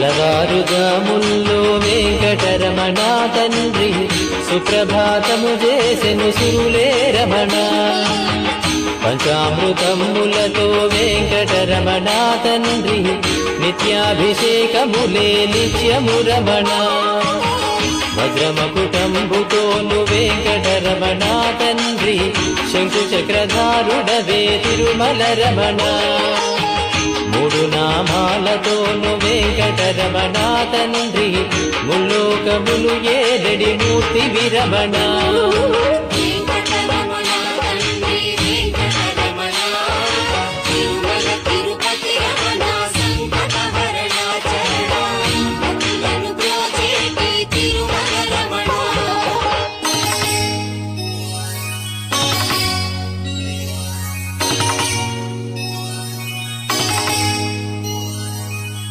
తెల్లవారుజాముల్లో వెంకటరమణ తండ్రి సుప్రభాతము చేసెను సిరులే రమణ. పంచామృతములతో వెంకటరమణ తండ్రి నిత్యాభిషేకములే నిత్యము రమణ. వజ్రమకుటంబుతోను వెంకటరమణ తండ్రి శంకు చక్రధారుడవే తిరుమల రమణ. మూడు నామాలతోను వెంకటరమణ తండ్రి ముల్లోకములు ఏదడి మూర్తి విరమణ.